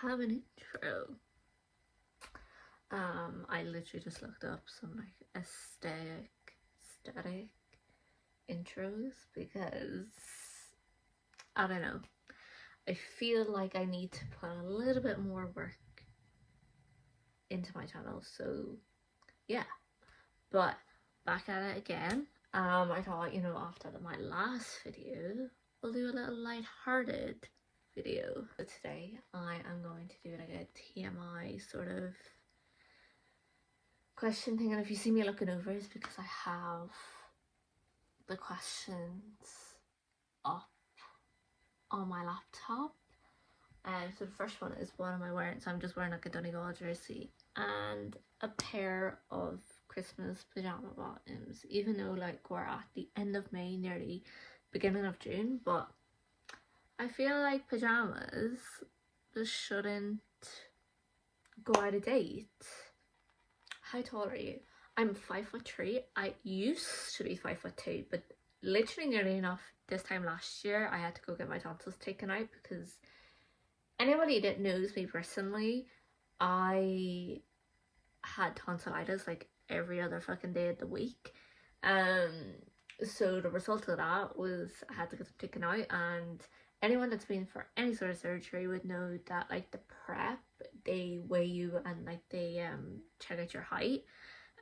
have an intro. I literally just looked up some like aesthetic intros because I don't know. I feel like I need to put a little bit more work into my channel. So yeah, but back at it again. I thought, after my last video, we'll do a little light-hearted video. So today I am going to do like a TMI sort of question thing, and if you see me looking over, it's because I have the questions up on my laptop. And so the first one is, what am I wearing? So I'm just wearing like a Donegal jersey and a pair of Christmas pajama bottoms, even though like we're at the end of May, nearly beginning of June. But I feel like pajamas just shouldn't go out of date. How tall are you? I'm 5'3". I used to be 5'2", but literally nearly enough this time last year I had to go get my tonsils taken out because anybody that knows me personally, I had tonsillitis like every other fucking day of the week. So the result of that was I had to get them taken out, and anyone that's been for any sort of surgery would know that like the prep, they weigh you and like they check out your height,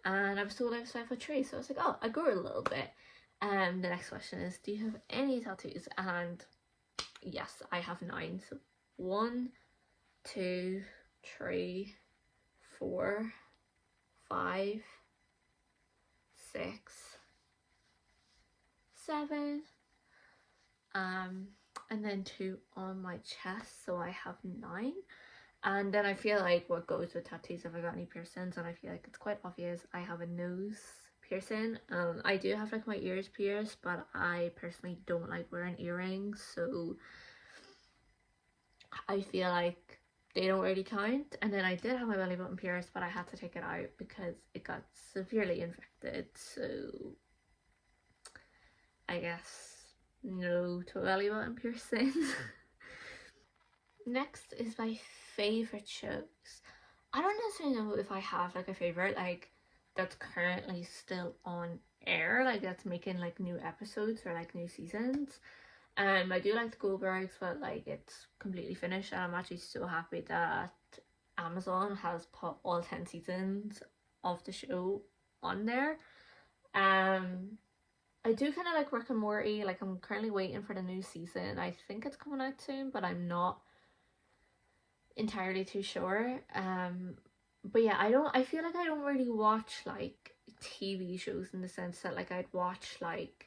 and I was told I was 5'3", so I was like, oh, I grew a little bit. The next question is, do you have any tattoos? And yes, I have 9. So 1, 2, 3, 4, 5, 6, 7, and then 2 on my chest, so I have 9. And then I feel like what goes with tattoos, if I got any piercings, and I feel like it's quite obvious, I have a nose piercing. I do have like my ears pierced, but I personally don't like wearing earrings, so I feel like they don't really count. And then I did have my belly button pierced, but I had to take it out because it got severely infected, so I guess no to a belly button piercing. Next is my favorite shows. I don't necessarily know if I have like a favorite like that's currently still on air, like that's making like new episodes or like new seasons. I do like the Goldbergs, but like it's completely finished, and I'm actually so happy that Amazon has put all 10 seasons of the show on there. I do kind of like Rick and Morty. Like I'm currently waiting for the new season. I think it's coming out soon, but I'm not entirely too sure. But yeah, I feel like I don't really watch like TV shows in the sense that like I'd watch like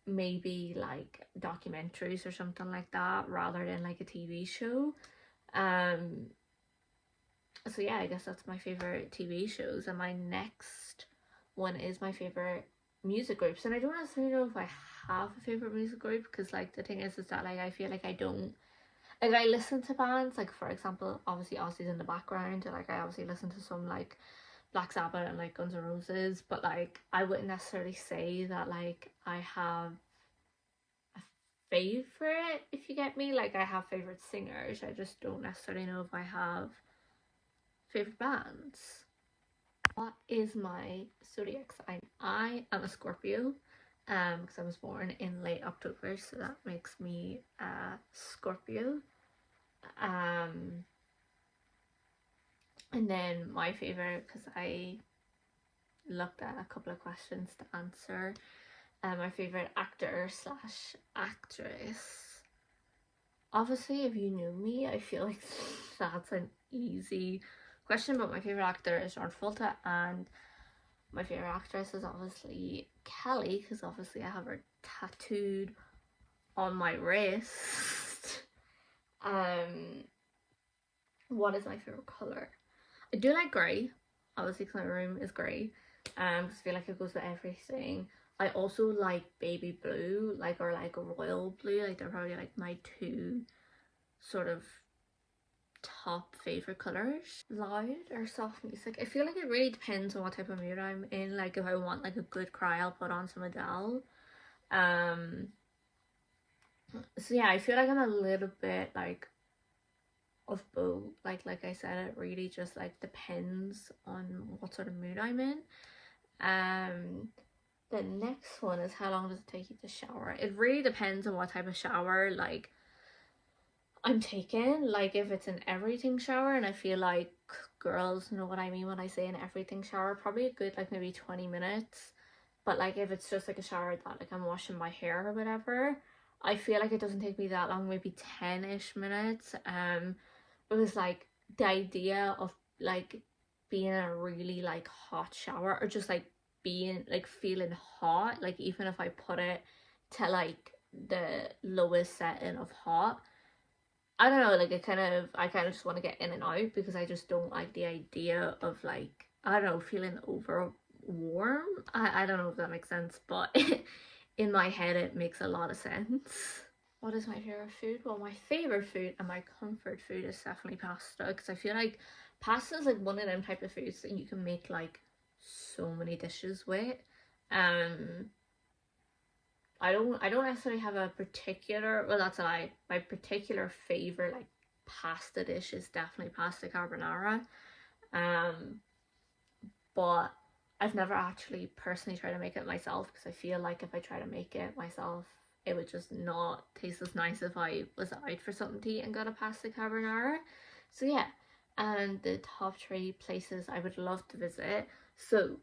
maybe like documentaries or something like that rather than like a TV show. So yeah, I guess that's my favorite TV shows, and my next one is my favorite music groups. And I don't necessarily know if I have a favorite music group, because like the thing is that like I feel like I don't like, I listen to bands, like for example obviously Ozzy's in the background, and like I obviously listen to some like Black Sabbath and like Guns N' Roses, but like I wouldn't necessarily say that like I have a favorite, if you get me. Like I have favorite singers, I just don't necessarily know if I have favorite bands. What is my zodiac sign? I am a Scorpio, because I was born in late October, so that makes me a Scorpio. And then my favorite, because I looked at a couple of questions to answer, my favorite actor slash actress. Obviously, if you know me, I feel like that's an easy question, but my favorite actor is John Travolta, and my favorite actress is obviously Kelly, because obviously I have her tattooed on my wrist. What is my favorite color? I do like grey, obviously, because my room is grey. I feel like it goes with everything. I also like baby blue, like, or like royal blue. Like they're probably like my 2 sort of top favorite colors. Loud or soft music, I feel like it really depends on what type of mood I'm in. Like if I want like a good cry, I'll put on some Adele. So yeah, I feel like I'm a little bit like of both. Like I said, it really just like depends on what sort of mood I'm in. The next one is, how long does it take you to shower? It really depends on what type of shower like I'm taking. Like if it's an everything shower, and I feel like girls know what I mean when I say an everything shower, probably a good like maybe 20 minutes. But like if it's just like a shower that like I'm washing my hair or whatever, I feel like it doesn't take me that long, maybe 10-ish minutes. Because like the idea of like being in a really like hot shower, or just like being like feeling hot, like even if I put it to like the lowest setting of hot, I don't know, like I kind of just want to get in and out, because I just don't like the idea of like, I don't know, feeling over warm. I don't know if that makes sense, but in my head it makes a lot of sense. What is my favorite food? Well, my favorite food and my comfort food is definitely pasta, because I feel like pasta is like one of them type of foods that you can make like so many dishes with. Um, I don't necessarily have a particular, well, that's a lie. My particular favorite like pasta dish is definitely pasta carbonara. Um, but I've never actually personally tried to make it myself, because I feel like if I try to make it myself, it would just not taste as nice if I was out for something to eat and got a pasta carbonara. So yeah, and the top three places I would love to visit. So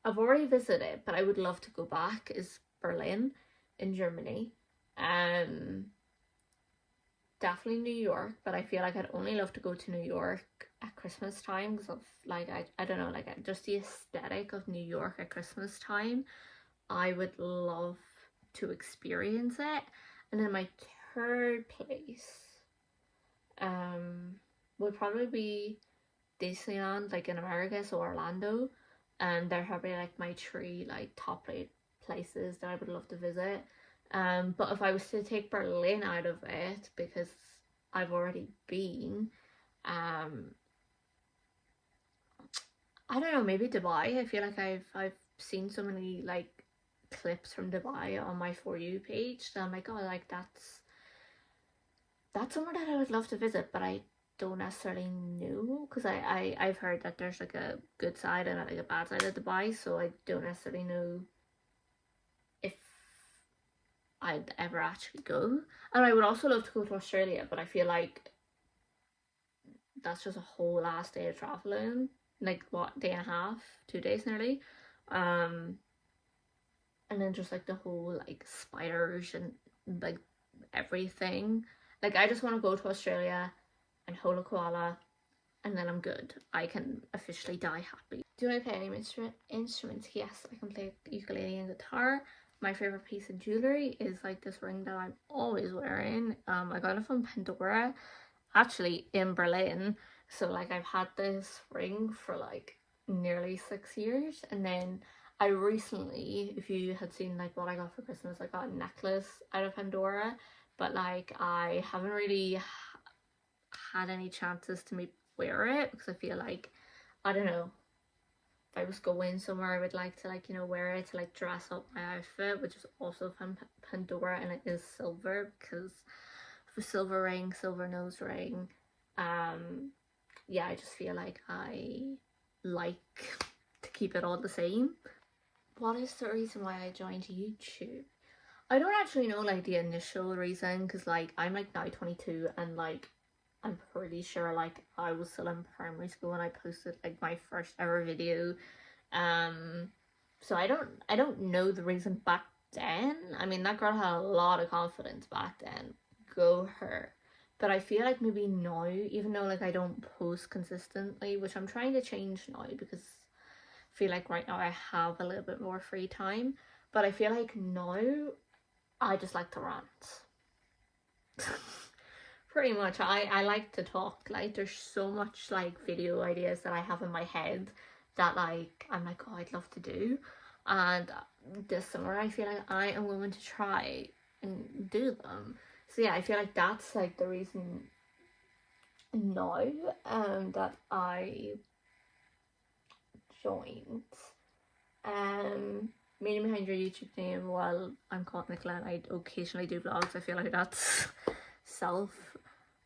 I've already visited, but I would love to go back, is Berlin in Germany. Um, Definitely New York, but I feel like I'd only love to go to New York at Christmas time, because of like I don't know, like just the aesthetic of New York at Christmas time. I would love to experience it. And then my third place um would probably be Disneyland, like in America, so Orlando. And they're probably like my three like top places that I would love to visit. But if I was to take Berlin out of it, because I've already been, um, I don't know, maybe Dubai. I feel like I've seen so many like clips from Dubai on my For You page that I'm like, oh, like that's somewhere that I would love to visit, but I don't necessarily know, because I've heard that there's like a good side and like a bad side of Dubai, so I don't necessarily know if I'd ever actually go. And I would also love to go to Australia, but I feel like that's just a whole last day of traveling, like what, day and a half, 2 days nearly, um, and then just like the whole like spiders and like everything. Like I just want to go to Australia and hold a koala, and then I'm good. I can officially die happy. Do I play any instruments? Yes, I can play ukulele and guitar. My favorite piece of jewelry is like this ring that I'm always wearing. I got it from Pandora, actually in Berlin. So like I've had this ring for like nearly 6 years, and then I recently, if you had seen like what I got for Christmas, I got a necklace out of Pandora, but like I haven't really had any chances to maybe wear it, because I feel like, I don't know, if I was going somewhere I would like to like, you know, wear it to like dress up my outfit, which is also from Pandora, and it is silver, because the silver ring, silver nose ring. Yeah, I just feel like I like to keep it all the same. What is the reason why I joined YouTube? I don't actually know like the initial reason, because like I'm like now 22, and like I'm pretty sure like I was still in primary school when I posted like my first ever video. Um so I don't know the reason back then. I mean, that girl had a lot of confidence back then. Go her. But I feel like maybe now, even though like I don't post consistently, which I'm trying to change now, because I feel like right now I have a little bit more free time. But I feel like now I just like to rant. Pretty much. I like to talk. Like there's so much like video ideas that I have in my head that like I'm like, oh, I'd love to do. And this summer I feel like I am going to try and do them. So yeah, I feel like that's like the reason now that I joined. Meaning behind your YouTube name, well, I'm called Nicola and I occasionally do vlogs. I feel like that's self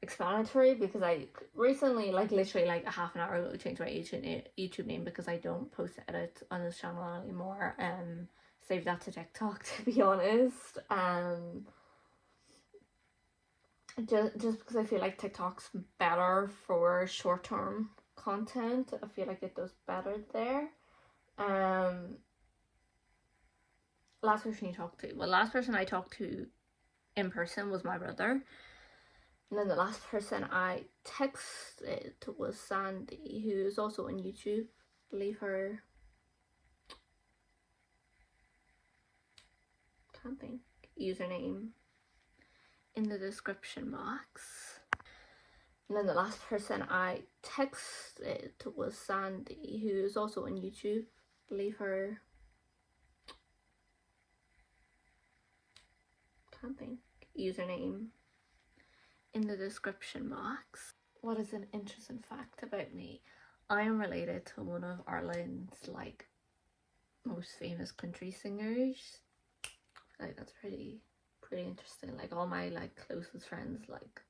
explanatory because I recently, like literally like a half an hour ago, changed my YouTube name because I don't post edits on this channel anymore. Save that to TikTok, to be honest. Just because I feel like TikTok's better for short term content. I feel like it does better there. Last person I talked to in person was my brother. And then the last person I texted was Sandy, who is also on YouTube. Leave her, can't think, username in the description box. And then the last person I texted was Sandy, who is also on YouTube. Leave her, can't think, username in the description box. What is an interesting fact about me? I am related to one of Ireland's like most famous country singers. Like that's pretty interesting. Like all my like closest friends like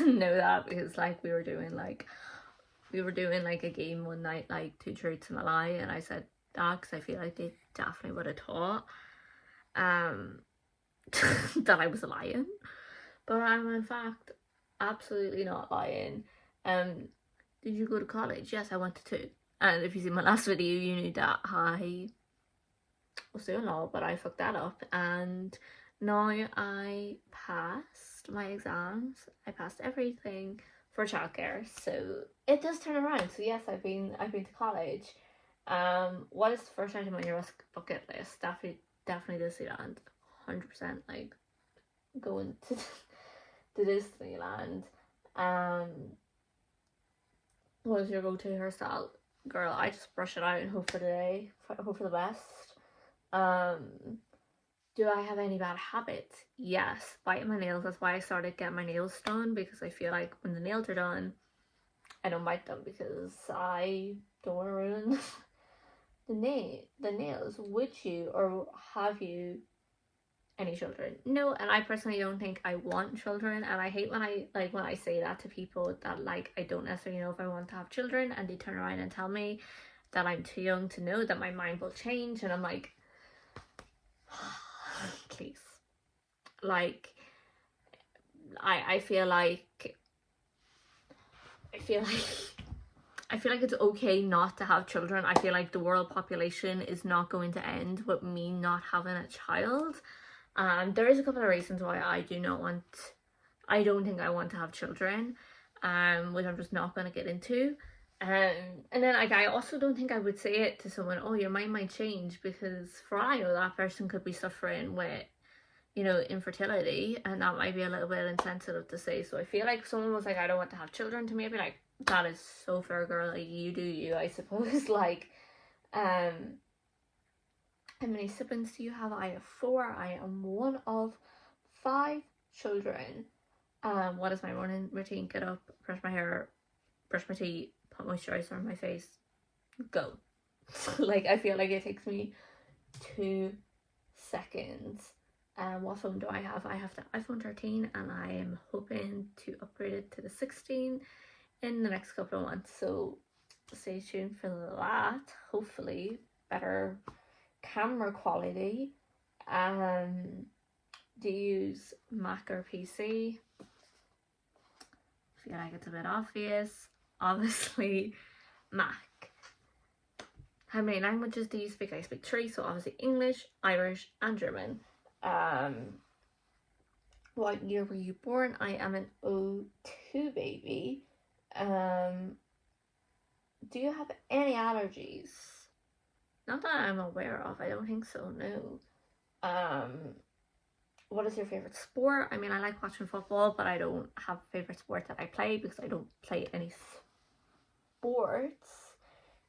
know that because like we were doing like a game one night, like Two Truths and a Lie, and I said that because I feel like they definitely would have thought that I was lying, but I'm in fact absolutely not lying. Did you go to college? Yes, I went to two. And if you see my last video, you knew that I was doing law, but I fucked that up. And now I passed my exams. I passed everything for childcare, so it does turn around. So yes, I've been to college. What is the first item on your bucket list? Definitely Disneyland, 100%. Like going to Disneyland. What is your go-to hairstyle? Girl, I just brush it out and hope for the best. Do I have any bad habits? Yes, biting my nails. That's why I started getting my nails done, because I feel like when the nails are done, I don't bite them because I don't want to ruin the nails. Would you or have you any children? No, and I personally don't think I want children, and I hate when I say that to people that like I don't necessarily know if I want to have children, and they turn around and tell me that I'm too young to know, that my mind will change, and I'm like, please. Like I feel like it's okay not to have children. I feel like the world population is not going to end with me not having a child. There is a couple of reasons why I don't think I want to have children, which I'm just not going to get into. And then like I also don't think I would say it to someone, oh, your mind might change, because for all I know that person could be suffering with, you know, infertility, and that might be a little bit insensitive to say. So I feel like if someone was like, I don't want to have children, to me I'd be like, that is so fair, girl, like you do you, I suppose. Like how many siblings do you have? I have 4. I am one of 5 children. What is my morning routine? Get up, brush my hair, brush my teeth, put moisturizer on my face, go. Like I feel like it takes me 2 seconds. What phone do I have? I have the iPhone 13, and I am hoping to upgrade it to the 16 in the next couple of months, so stay tuned for that. Hopefully better camera quality. Do you use Mac or PC? I feel like it's a bit obvious. Obviously Mac. How many languages do you speak? I speak 3, so obviously English, Irish and German. What year were you born? I am an 02 baby. Do you have any allergies? Not that I'm aware of. I don't think so, no. What is your favorite sport? I mean, I like watching football, but I don't have a favorite sport that I play because I don't play any sports.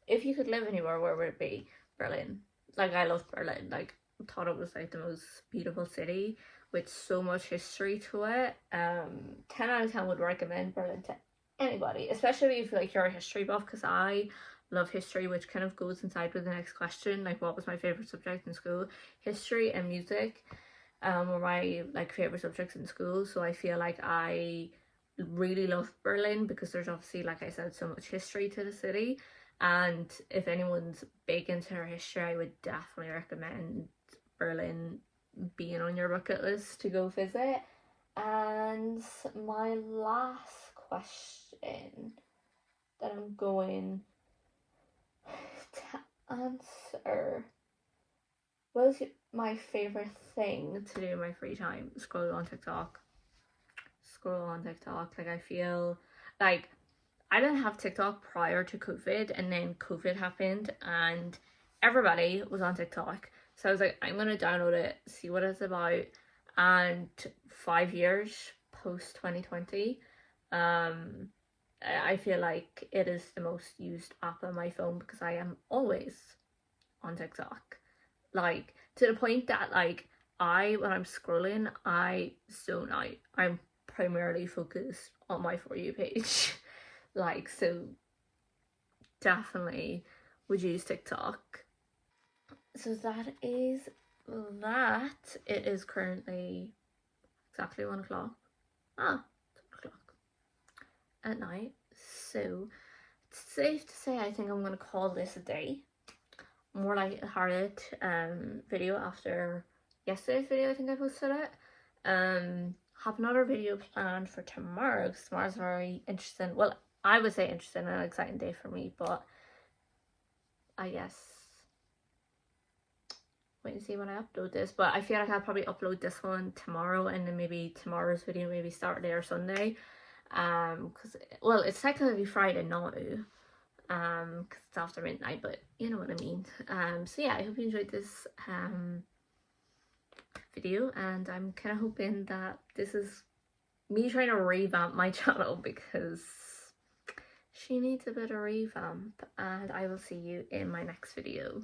If you could live anywhere, where would it be? Berlin. Like I love Berlin. Like I thought it was like the most beautiful city with so much history to it. 10 out of 10 would recommend Berlin to anybody, especially if like you're a history buff, because I love history, which kind of goes inside with the next question, like what was my favorite subject in school. History and music were my like favorite subjects in school, so I feel like I really love Berlin because there's obviously, like I said, so much history to the city. And if anyone's big into her history, I would definitely recommend Berlin being on your bucket list to go visit. And my last question that I'm going to answer was my favorite thing to do in my free time. Scroll on TikTok. Like, I feel like I didn't have TikTok prior to COVID, and then COVID happened and everybody was on TikTok. So I was like, I'm gonna download it, see what it's about. And 5 years post 2020, I feel like it is the most used app on my phone because I am always on TikTok. Like, to the point that, like, when I'm scrolling, I zone out. I'm primarily focused on my For You page. Like, so definitely would use TikTok. So that is that. It is currently exactly 1 o'clock. 2 o'clock at night. So it's safe to say I think I'm gonna call this a day. More light-hearted video after yesterday's video. I think I posted it. Have another video planned for tomorrow because tomorrow's very interesting. Well, I would say interesting and an exciting day for me, but I guess wait and see when I upload this. But I feel like I'll probably upload this one tomorrow, and then maybe tomorrow's video maybe Saturday or Sunday. Because, well, it's technically Friday now, because it's after midnight, but you know what I mean. So yeah, I hope you enjoyed this video, and I'm kind of hoping that this is me trying to revamp my channel because she needs a bit of revamp, and I will see you in my next video.